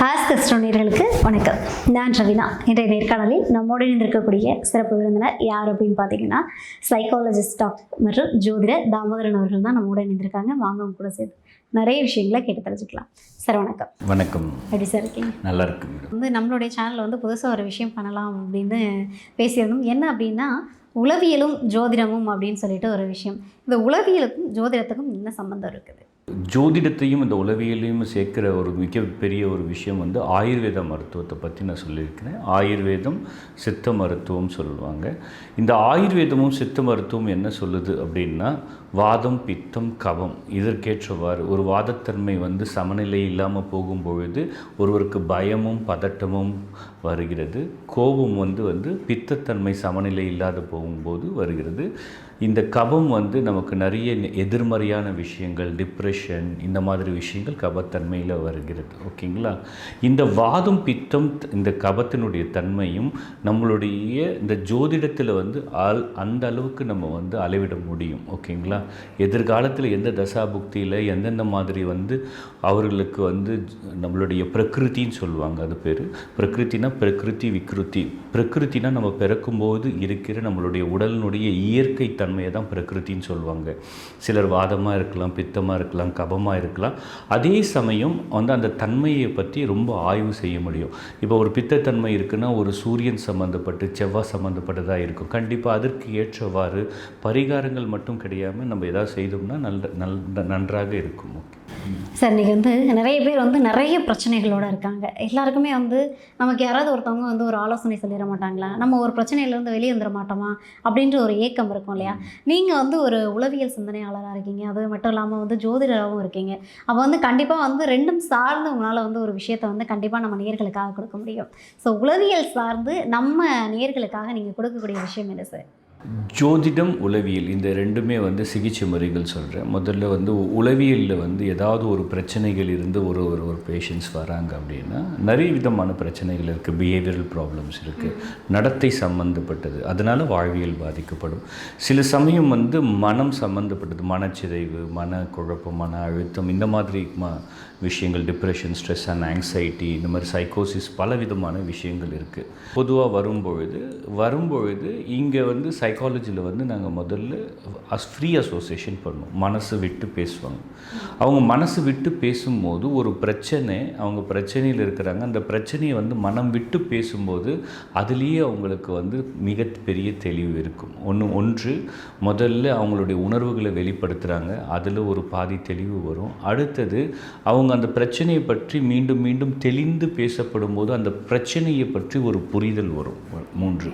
ஆஸ்கஸ்ட்ரோ நேயர்களுக்கு வணக்கம். நான் ரவினா. இன்றைய நேர்காணலில் நம்மோடு இருக்கக்கூடிய சிறப்பு விருந்தினர் யார் அப்படின்னு பார்த்தீங்கன்னா, சைக்காலஜிஸ்ட் டாக்டர் மற்றும் ஜோதிடர் தாமோதரன் அவர்கள் தான் நம்மோட இணைந்திருக்காங்க. வாங்க அவங்க கூட சேர்த்து நிறைய விஷயங்களை கேட்டு தெரிஞ்சுக்கலாம். சார் வணக்கம். வணக்கம். எப்படி சார் இருக்கீங்க? நல்லா இருக்கு. நம்மளுடைய சேனலில் புதுசாக ஒரு விஷயம் பண்ணலாம் அப்படின்னு பேசியிருந்தோம். என்ன அப்படின்னா, உளவியலும் ஜோதிடமும் அப்படின்னு சொல்லிட்டு ஒரு விஷயம். இந்த உளவியலுக்கும் ஜோதிடத்துக்கும் என்ன சம்பந்தம் இருக்குது? ஜோதிடத்தையும் இந்த உளவியலையும் சேர்க்கிற ஒரு மிகப்பெரிய ஒரு விஷயம் ஆயுர்வேத மருத்துவத்தை பற்றி நான் சொல்லியிருக்கிறேன். ஆயுர்வேதம் சித்த மருத்துவம் சொல்லுவாங்க. இந்த ஆயுர்வேதமும் சித்த மருத்துவம் என்ன சொல்லுது அப்படின்னா, வாதம் பித்தம் கபம் இதற்கேற்றவாறு ஒரு வாதத்தன்மை சமநிலை இல்லாமல் போகும்பொழுது ஒருவருக்கு பயமும் பதட்டமும் வருகிறது. கோபம் பித்தத்தன்மை சமநிலை இல்லாத போகும்போது வருகிறது. இந்த கபம் நமக்கு நிறைய எதிர்மறையான விஷயங்கள், டிப்ரெஷன், இந்த மாதிரி விஷயங்கள் கபத்தன்மையில் வருகிறது. ஓகேங்களா? இந்த வாதம் பித்தம் இந்த கபத்தினுடைய தன்மையும் நம்மளுடைய இந்த ஜோதிடத்தில் அந்த அளவுக்கு நம்ம அளவிட முடியும். ஓகேங்களா? எதிர்காலத்தில் எந்த தசாபுக்தியில் எந்தெந்த மாதிரி அவர்களுக்கு நம்மளுடைய பிரகிருத்தின்னு சொல்லுவாங்க. அது பேர் பிரகிருத்தினா பிரகிருதி விக்ருதி. பிரகிருத்தினா நம்ம பிறக்கும்போது இருக்கிற நம்மளுடைய உடலினுடைய இயற்கை தன்மையை தான் பிரகிருத்தின்னு சொல்லுவாங்க. சிலர் வாதமாக இருக்கலாம், பித்தமாக இருக்கலாம், கபமாக இருக்கலாம். அதே சமயம் அந்த தன்மையை பற்றி ரொம்ப ஆய்வு செய்ய முடியும். இப்போ ஒரு பித்தத்தன்மை இருக்குன்னா ஒரு சூரியன் சம்மந்தப்பட்டு செவ்வாய் சம்மந்தப்பட்டதாக இருக்கும். கண்டிப்பாக அதற்கு ஏற்றவாறு பரிகாரங்கள் மட்டும் கிடையாமல் நம்ம ஏதாவது செய்தோம்னா நன்றாக இருக்கும். சார், நீங்கள் நிறைய பேர் நிறைய பிரச்சனைகளோடு இருக்காங்க. எல்லாருக்குமே நமக்கு யாராவது ஒருத்தவங்க ஒரு ஆலோசனை சொல்லிட மாட்டாங்களா, நம்ம ஒரு பிரச்சனையிலேருந்து வெளியே வந்துட மாட்டோமா அப்படின்ற ஒரு ஏக்கம் இருக்கும் இல்லையா? நீங்கள் ஒரு உளவியல் சிந்தனையாளராக இருக்கீங்க, அது மட்டும் இல்லாமல் ஜோதிடராகவும் இருக்கீங்க. அப்போ கண்டிப்பாக ரெண்டும் சார்ந்து உங்களால் ஒரு விஷயத்தை கண்டிப்பாக நம்ம நேயர்களுக்காக கொடுக்க முடியும். ஸோ உளவியல் சார்ந்து நம்ம நேயர்களுக்காக நீங்கள் கொடுக்கக்கூடிய விஷயம் என்ன சார்? ஜோதிடம் உளவியல் இந்த ரெண்டுமே சிகிச்சை முறைகள் சொல்கிறேன். முதல்ல உளவியலில் ஏதாவது ஒரு பிரச்சனைகள் இருந்து ஒரு பேஷண்ட்ஸ் வராங்க அப்படின்னா நிறைய விதமான பிரச்சனைகள் இருக்குது. பிஹேவியரல் ப்ராப்ளம்ஸ் இருக்குது, நடத்தை சம்மந்தப்பட்டது, அதனால் வாழ்வியல் பாதிக்கப்படும். சில சமயம் மனம் சம்மந்தப்பட்டது, மனச்சிதைவு, மனக்குழப்பம், மன அழுத்தம், இந்த மாதிரி விஷயங்கள், டிப்ரெஷன், ஸ்ட்ரெஸ் அண்ட் ஆங்ஸைட்டி, இந்த மாதிரி சைக்கோசிஸ், பல விதமான விஷயங்கள் இருக்குது. பொதுவாக வரும்பொழுது இங்கே சைக்காலஜியில் நாங்கள் முதல்ல ஃப்ரீ அசோசியேஷன் பண்ணுவோம். மனசு விட்டு பேசுவாங்க. அவங்க மனசு விட்டு பேசும்போது ஒரு பிரச்சனை, அவங்க பிரச்சனையில் இருக்கிறாங்க, அந்த பிரச்சனையை மனம் விட்டு பேசும்போது அதுலேயே அவங்களுக்கு மிகப்பெரிய தெளிவு இருக்கும். ஒன்று முதல்ல அவங்களுடைய உணர்வுகளை வெளிப்படுத்துகிறாங்க, அதில் ஒரு பாதி தெளிவு வரும். அடுத்தது அவங்க அந்த பிரச்சனையை பற்றி மீண்டும் மீண்டும் தெளிந்து பேசப்படும் போது அந்த பிரச்சனையை பற்றி ஒரு புரிதல் வரும். 3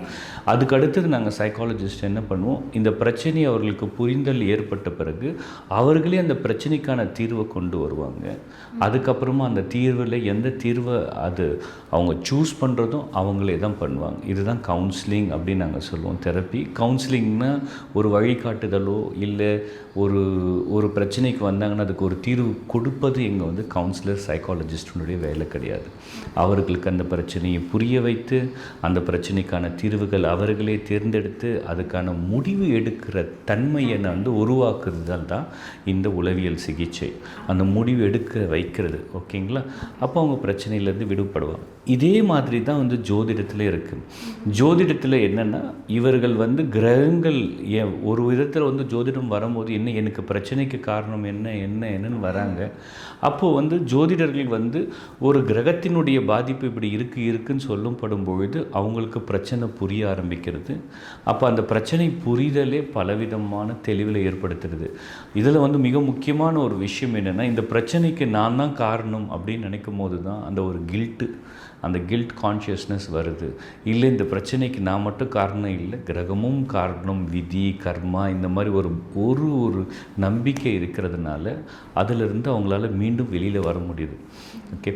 அதுக்கு அடுத்தது நாங்கள் சைக்காலஜிஸ்ட் என்ன பண்ணுவோம், இந்த பிரச்சனை அவர்களுக்கு புரிதல் ஏற்பட்ட பிறகு அவர்களே அந்த பிரச்சனைக்கான தீர்வை கொண்டு வருவாங்க. அதுக்கப்புறமா அந்த தீர்வில் எந்த தீர்வை அது அவங்க சூஸ் பண்ணுறதும் அவங்களே தான் பண்ணுவாங்க. இதுதான் கவுன்சிலிங் அப்படின்னு நாங்கள் சொல்லுவோம். தெரப்பி கவுன்சிலிங்னா ஒரு வழிகாட்டுதலோ இல்லை ஒரு பிரச்சனைக்கு வந்தாங்கன்னா அதுக்கு ஒரு தீர்வு கொடுப்பது எங்கள் கவுன்சிலர் சைக்காலஜிஸ்டுடைய வேலை கிடையாது. அவர்களுக்கு அந்த பிரச்சனையை புரிய வைத்து அந்த பிரச்சனைக்கான தீர்வுகள் அவர்களே தேர்ந்தெடுத்து அதுக்கான முடிவு எடுக்கிற தன்மையை உருவாக்குறதால் தான் இந்த உளவியல் சிகிச்சை. அந்த முடிவு எடுக்க வைக்கிறது. ஓகேங்களா? அப்போ அவங்க பிரச்சனையிலேருந்து விடுபடுவாங்க. இதே மாதிரி தான் ஜோதிடத்தில் இருக்குது. ஜோதிடத்தில் என்னென்னா இவர்கள் கிரகங்கள் ஒரு விதத்தில் ஜோதிடம் வரும்போது எனக்கு பிரச்சனைக்கு காரணம் என்னன்னு வராங்க. அப்போது ஜோதிடர்கள் ஒரு கிரகத்தினுடைய பாதிப்பு இப்படி இருக்குன்னு சொல்லப்படும் பொழுது அவங்களுக்கு பிரச்சனை புரிய ஆரம்பிக்கிறது. அப்போ அந்த பிரச்சனை புரிதலே பலவிதமான தெளிவில் ஏற்படுத்துறது. இதில் மிக முக்கியமான ஒரு விஷயம் என்னென்னா, இந்த பிரச்சனைக்கு நான் தான் காரணம் அப்படின்னு நினைக்கும் போது தான் அந்த கில்ட் கான்ஷியஸ்னஸ் வருது. இல்லை, இந்த பிரச்சனைக்கு நான் மட்டும் காரணம் இல்லை, கிரகமும் காரணம், விதி, கர்மா, இந்த மாதிரி ஒரு நம்பிக்கை இருக்கிறதுனால அதிலிருந்து அவங்களால மீண்டும் வெளியில் வர முடியுது. ஓகே.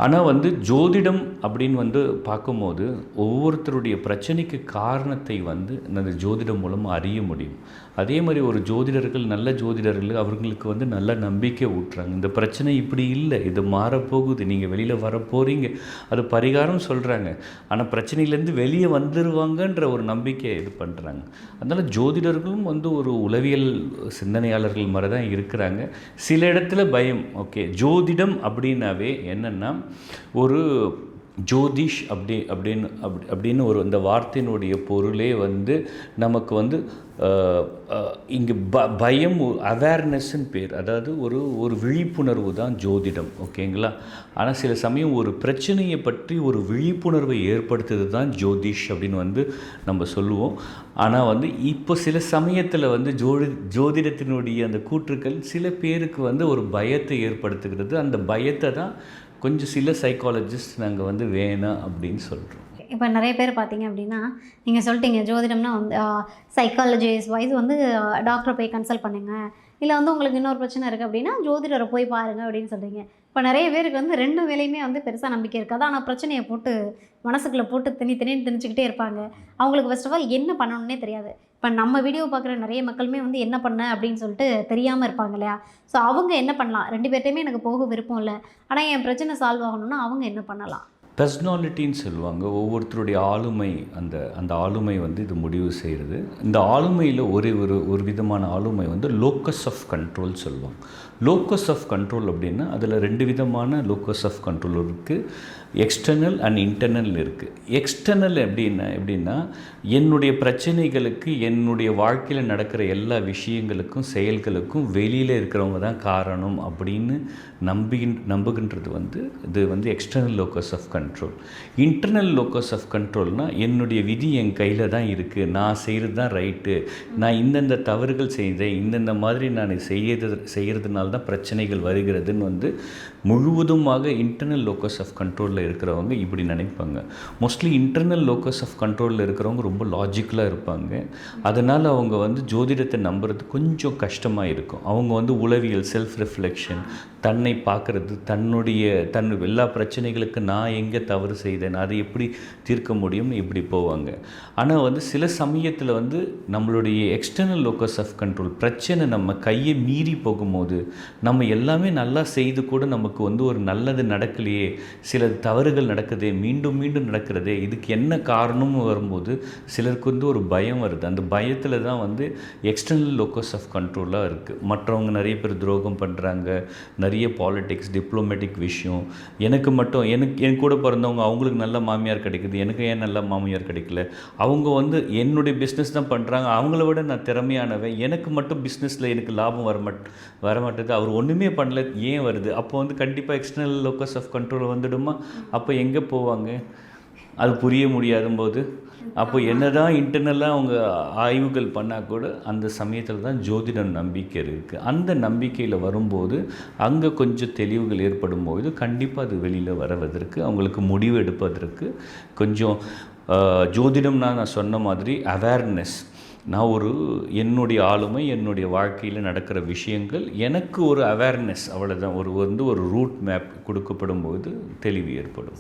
ஆனால் ஜோதிடம் அப்படின்னு பார்க்கும்போது ஒவ்வொருத்தருடைய பிரச்சனைக்கு காரணத்தை அந்த ஜோதிடம் மூலமாக அறிய முடியும். அதே மாதிரி ஒரு ஜோதிடர்கள், நல்ல ஜோதிடர்கள் அவர்களுக்கு வந்து நல்ல நம்பிக்கை ஊட்டுறாங்க. இந்த பிரச்சனை இப்படி இல்லை, இது மாறப்போகுது, நீங்கள் வெளியில் வரப்போகிறீங்க, அது பரிகாரம் சொல்கிறாங்க. ஆனால் பிரச்சனையிலேருந்து வெளியே வந்துடுவாங்கன்ற ஒரு நம்பிக்கை இது பண்ணுறாங்க. அதனால் ஜோதிடர்களும் வந்து ஒரு உளவியல் சிந்தனையாளர்கள் மாதிரி தான் இருக்கிறாங்க. சில இடத்துல பயம். ஓகே, ஜோதிடம் அப்படின்னாவே என்னென்னா ஒரு ஜோதிஷ் அப்படின்னு ஒரு இந்த வார்த்தையினுடைய பொருளே வந்து நமக்கு வந்து இங்கே பயம், அவேர்னஸ்ன்னு பேர். அதாவது ஒரு விழிப்புணர்வு தான் ஜோதிடம். ஓகேங்களா? ஆனால் சில சமயம் ஒரு பிரச்சனையை பற்றி ஒரு விழிப்புணர்வை ஏற்படுத்துறது தான் ஜோதிஷ் அப்படின்னு வந்து நம்ம சொல்லுவோம். ஆனால் வந்து இப்போ சில சமயத்தில் வந்து ஜோதிடத்தினுடைய அந்த கூற்றுக்கள் சில பேருக்கு வந்து ஒரு பயத்தை ஏற்படுத்துகிறது. அந்த பயத்தை தான் கொஞ்சம் சில சைக்காலஜிஸ்ட் நாங்கள் வந்து வேணாம் அப்படின்னு சொல்கிறோம். இப்போ நிறைய பேர் பார்த்தீங்க அப்படின்னா, நீங்கள் சொல்லிட்டீங்க ஜோதிடம்னா வந்து சைக்காலஜிஸ்ட் வைஸ் வந்து டாக்டரை போய் கன்சல்ட் பண்ணுங்க, இல்லை வந்து உங்களுக்கு இன்னொரு பிரச்சனை இருக்குது அப்படின்னா ஜோதிடரை போய் பாருங்கள் அப்படின்னு சொல்கிறீங்க. இப்போ நிறைய பேருக்கு வந்து 2 வேலையுமே வந்து பெருசாக நம்பிக்கை இருக்காது. ஆனால் பிரச்சனையை போட்டு மனசுக்குள்ளே போட்டு திணிச்சுக்கிட்டே இருப்பாங்க. அவங்களுக்கு ஃபர்ஸ்ட் ஆஃப் ஆல் என்ன பண்ணணுன்னே தெரியாது. இப்போ நம்ம வீடியோ பார்க்குற நிறைய மக்களுமே வந்து என்ன பண்ண அப்படின்னு சொல்லிட்டு தெரியாமல் இருப்பாங்க இல்லையா? ஸோ அவங்க என்ன பண்ணலாம்? 2 பேர்ட்டையுமே எனக்கு போக விருப்பம் இல்லை, ஆனால் என் பிரச்சனை சால்வ் ஆகணும்னா அவங்க என்ன பண்ணலாம்? பர்சனாலிட்டின்னு சொல்லுவாங்க. ஒவ்வொருத்தருடைய ஆளுமை, அந்த ஆளுமை வந்து இது முடிவு செய்கிறது. இந்த ஆளுமையில் ஒரு விதமான ஆளுமை வந்து லோக்கஸ் ஆஃப் கண்ட்ரோல் சொல்லுவாங்க. லோக்கஸ் ஆஃப் கண்ட்ரோல் அப்படின்னா அதில் 2 விதமான லோக்கஸ் ஆஃப் கண்ட்ரோல் இருக்குது. எக்ஸ்டர்னல் அண்ட் இன்டர்னல் இருக்குது. எக்ஸ்டர்னல் எப்படின்னா என்னுடைய பிரச்சனைகளுக்கு, என்னுடைய வாழ்க்கையில் நடக்கிற எல்லா விஷயங்களுக்கும் செயல்களுக்கும் வெளியில் இருக்கிறவங்க தான் காரணம் அப்படின்னு நம்புகின்றது வந்து இது வந்து external locus of control. Internal locus of கண்ட்ரோல்னால் என்னுடைய விதி என் கையில் தான் இருக்குது, நான் செய்கிறது தான் ரைட்டு, நான் இந்தந்த தவறுகள் செய்தேன், இந்தந்த மாதிரி நான் செய்கிறதுனால தான் பிரச்சனைகள் வருகிறதுன்னு வந்து முழுவதுமாக இன்டர்னல் லோக்கஸ் ஆஃப் கண்ட்ரோலில் இருக்கிறவங்க இப்படி நினைப்பாங்க. மோஸ்ட்லி இன்டர்னல் லோக்கஸ் ஆஃப் கண்ட்ரோலில் இருக்கிறவங்க ரொம்ப லாஜிக்கலாக இருப்பாங்க. அதனால் அவங்க வந்து ஜோதிடத்தை நம்புறது கொஞ்சம் கஷ்டமாக இருக்கும். அவங்க வந்து உளவியல், செல்ஃப் ரிஃப்ளெக்ஷன், தன்னை பார்க்குறது, தன் எல்லா பிரச்சனைகளுக்கு நான் எங்கே தவறு செய்தேன், அதை எப்படி தீர்க்க முடியும்னு இப்படி போவாங்க. ஆனால் வந்து சில சமயத்தில் வந்து நம்மளுடைய எக்ஸ்டர்னல் லோக்கஸ் ஆஃப் கண்ட்ரோல் பிரச்சனை நம்ம கையை மீறி போகும்போது, நம்ம எல்லாமே நல்லா செய்து கூட நமக்கு வந்து ஒரு நல்லது நடக்கலையே, சில தவறுகள் நடக்குதே, மீண்டும் நடக்கிறதே, இதுக்கு என்ன காரணம்னு வரும்போது சிலருக்கு வந்து ஒரு பயம் வருது. அந்த பயத்தில் தான் வந்து எக்ஸ்டர்னல் லோக்கஸ் ஆஃப் கண்ட்ரோலாக இருக்குது. மற்றவங்க நிறைய பேர் துரோகம் பண்ணுறாங்க, நிறைய பாலிடிக்ஸ், டிப்ளமேட்டிக் விஷயம். எனக்கு கூட பிறந்தவங்க அவங்களுக்கு நல்ல மாமியார் கிடைக்குது, எனக்கு ஏன் நல்ல மாமியார் கிடைக்கல, அவங்க வந்து என்னுடைய பிஸ்னஸ் தான் பண்ணுறாங்க, அவங்கள விட நான் திறமையானவன், எனக்கு மட்டும் பிஸ்னஸில் எனக்கு லாபம் வரமாட்டேது, அவர் ஒன்றுமே பண்ணல, ஏன் வருது? அப்போ வந்து கண்டிப்பாக எக்ஸ்டர்னல் லோக்கஸ் ஆஃப் கண்ட்ரோல் வந்துடுமா? அப்போ எங்கே போவாங்க? அது புரிய முடியாத போது அப்போ என்ன தான் இன்டர்னலாக அவங்க ஆய்வுகள் பண்ணால் கூட அந்த சமயத்தில் தான் ஜோதிடம் நம்பிக்கை இருக்குது. அந்த நம்பிக்கையில் வரும்போது அங்கே கொஞ்சம் தெளிவுகள் ஏற்படும் போது கண்டிப்பாக அது வெளியில் வருவதற்கு, அவங்களுக்கு முடிவு எடுப்பதற்கு கொஞ்சம் ஜோதிடம்னா நான் சொன்ன மாதிரி அவேர்னஸ், நான் என்னுடைய ஆளுமை, என்னுடைய வாழ்க்கையில் நடக்கிற விஷயங்கள், எனக்கு ஒரு அவேர்னஸ், அவ்வளோதான். ஒரு ரூட் மேப் கொடுக்கப்படும் போது தெளிவு ஏற்படும்.